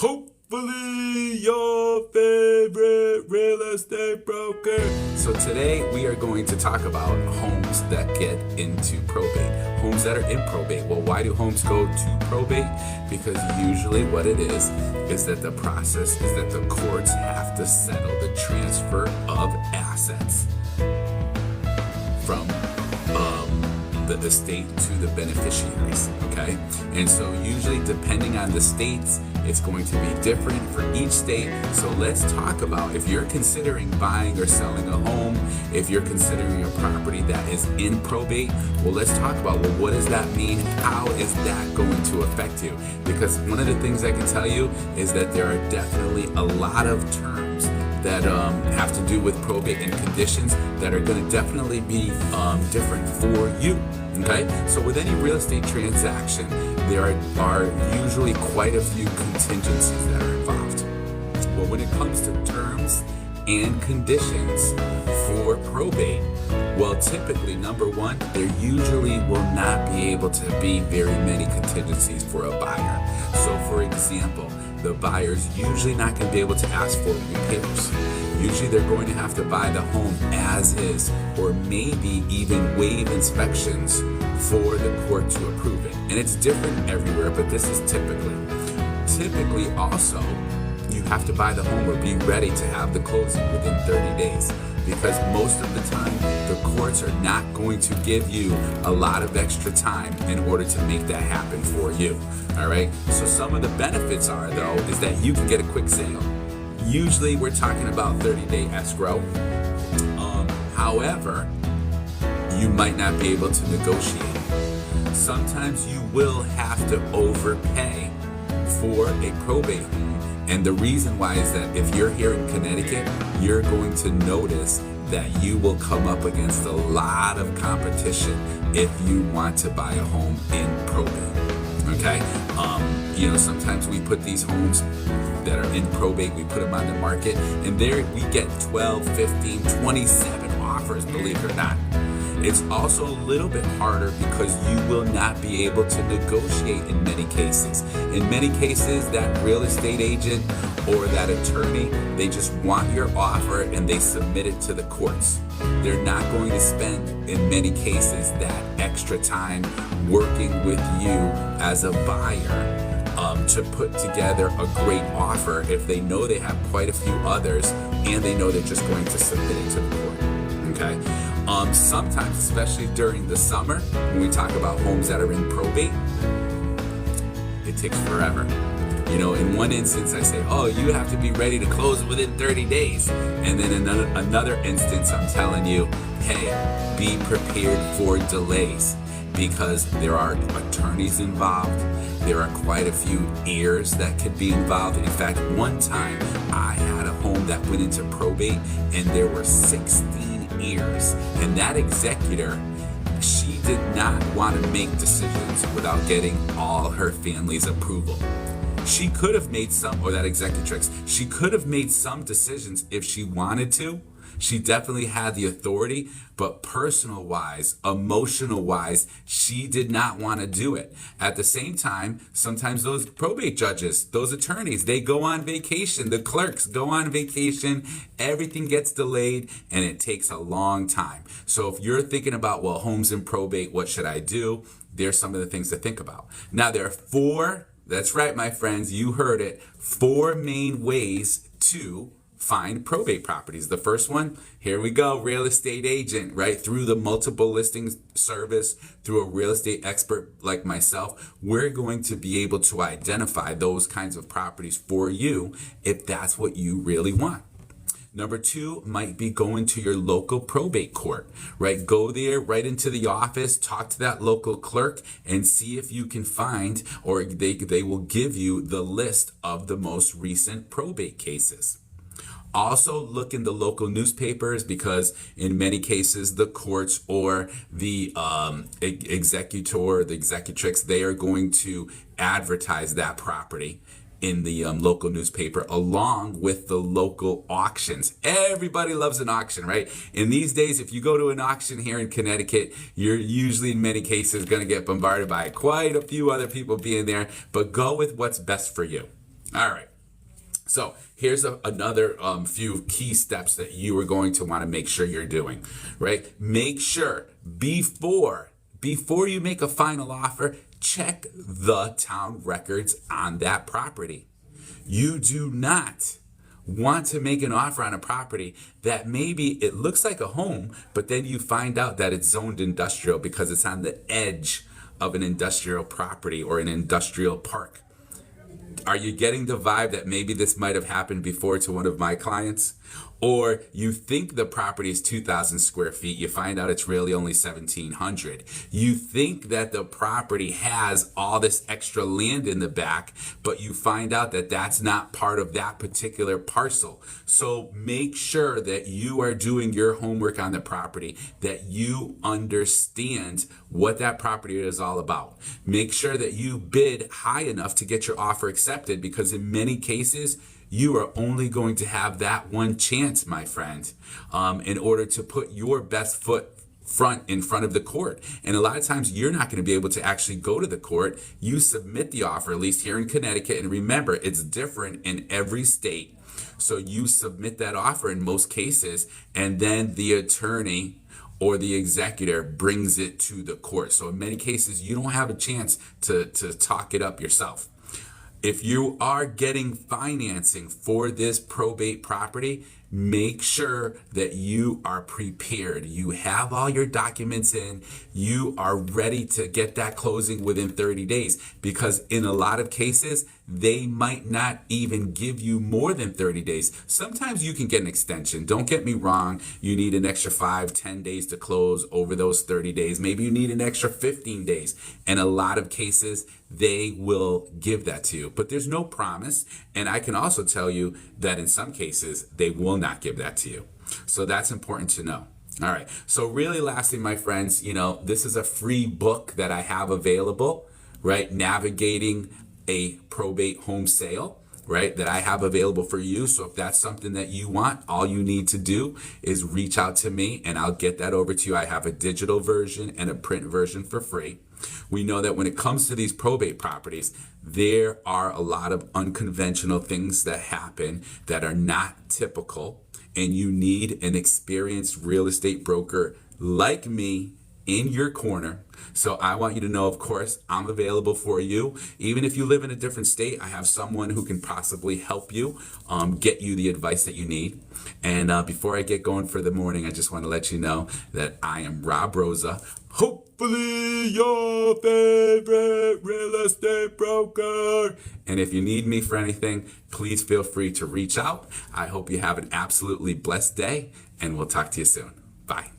hopefully your favorite real estate broker. So today we are going to talk about homes that get into probate, homes that are in probate. Well, why do homes go to probate? Because usually what it is that the process is that the courts have to settle the transfer of assets from the estate to the beneficiaries, okay? And so usually depending on the states, it's going to be different for each state. So let's talk about if you're considering buying or selling a home, if you're considering a property that is in probate, well, let's talk about, well, what does that mean? How is that going to affect you? Because one of the things I can tell you is that there are definitely a lot of terms that have to do with probate and conditions that are going to definitely be different for you. Okay, so with any real estate transaction, there are usually quite a few contingencies that are involved. But when it comes to terms and conditions for probate, well, typically, number one, there usually will not be able to be very many contingencies for a buyer. So, for example, the buyer's usually not going to be able to ask for repairs. Usually they're going to have to buy the home as is, or maybe even waive inspections for the court to approve it. And it's different everywhere, but this is typically. Typically also, you have to buy the home or be ready to have the closing within 30 days. Because most of the time, the courts are not going to give you a lot of extra time in order to make that happen for you. All right. So some of the benefits are, though, is that you can get a quick sale. Usually we're talking about 30-day escrow. However, you might not be able to negotiate. Sometimes you will have to overpay for a probate home. And the reason why is that if you're here in Connecticut, you're going to notice that you will come up against a lot of competition if you want to buy a home in probate. Okay? Sometimes we put these homes that are in probate, we put them on the market, and there we get 12, 15, 27 offers, believe it or not. It's also a little bit harder because you will not be able to negotiate in many cases. In many cases, that real estate agent or that attorney, they just want your offer and they submit it to the courts. They're not going to spend, in many cases, that extra time working with you as a buyer to put together a great offer if they know they have quite a few others and they know they're just going to submit it to the court. Okay? Sometimes, especially during the summer, when we talk about homes that are in probate, it takes forever. In one instance, I say, oh, you have to be ready to close within 30 days. And then in another instance, I'm telling you, hey, be prepared for delays because there are attorneys involved. There are quite a few heirs that could be involved. In fact, one time I had a home that went into probate and there were 16 heirs. And that executor, she did not want to make decisions without getting all her family's approval. She could have made that executrix, she could have made some decisions if she wanted to. She definitely had the authority, but personal-wise, emotional-wise, she did not want to do it. At the same time, sometimes those probate judges, those attorneys, they go on vacation. The clerks go on vacation. Everything gets delayed, and it takes a long time. So if you're thinking about, well, homes in probate, what should I do? There's some of the things to think about. Now, there are four, that's right, my friends, you heard it, 4 main ways to find probate properties. The first one, here we go, real estate agent, right? Through the multiple listings service, through a real estate expert like myself, we're going to be able to identify those kinds of properties for you if that's what you really want. Number 2 might be going to your local probate court, right? Go there right into the office, talk to that local clerk and see if you can find, or they will give you the list of the most recent probate cases. Also look in the local newspapers because in many cases the courts or the executor, the executrix, they are going to advertise that property in the local newspaper along with the local auctions. Everybody loves an auction, right? In these days, if you go to an auction here in Connecticut, you're usually in many cases going to get bombarded by quite a few other people being there, but go with what's best for you. All right. So here's another few key steps that you are going to want to make sure you're doing, right? Make sure before you make a final offer, check the town records on that property. You do not want to make an offer on a property that maybe it looks like a home, but then you find out that it's zoned industrial because it's on the edge of an industrial property or an industrial park. Are you getting the vibe that maybe this might have happened before to one of my clients? Or you think the property is 2,000 square feet, you find out it's really only 1,700. You think that the property has all this extra land in the back, but you find out that that's not part of that particular parcel. So make sure that you are doing your homework on the property, that you understand what that property is all about. Make sure that you bid high enough to get your offer accepted, because in many cases, you are only going to have that one chance, my friend, in order to put your best foot in front of the court. And a lot of times you're not going to be able to actually go to the court. You submit the offer, at least here in Connecticut. And remember, it's different in every state. So you submit that offer in most cases, and then the attorney or the executor brings it to the court. So in many cases, you don't have a chance to talk it up yourself. If you are getting financing for this probate property, make sure that you are prepared. You have all your documents in. You are ready to get that closing within 30 days, because in a lot of cases, they might not even give you more than 30 days. Sometimes you can get an extension. Don't get me wrong. You need an extra 5-10 days to close over those 30 days. Maybe you need an extra 15 days. In a lot of cases, they will give that to you. But there's no promise. And I can also tell you that in some cases, they will not give that to you. So that's important to know. All right. So really lastly, my friends, this is a free book that I have available, right? Navigating a probate home sale, right, that I have available for you. So if that's something that you want, all you need to do is reach out to me and I'll get that over to you. I have a digital version and a print version for free. We know that when it comes to these probate properties, there are a lot of unconventional things that happen that are not typical, and you need an experienced real estate broker like me in your corner. So I want you to know, of course, I'm available for you. Even if you live in a different state, I have someone who can possibly help you get you the advice that you need. And before I get going for the morning, I just want to let you know that I am Rob Rosa, hopefully your favorite real estate broker. And if you need me for anything, please feel free to reach out. I hope you have an absolutely blessed day, and we'll talk to you soon. Bye.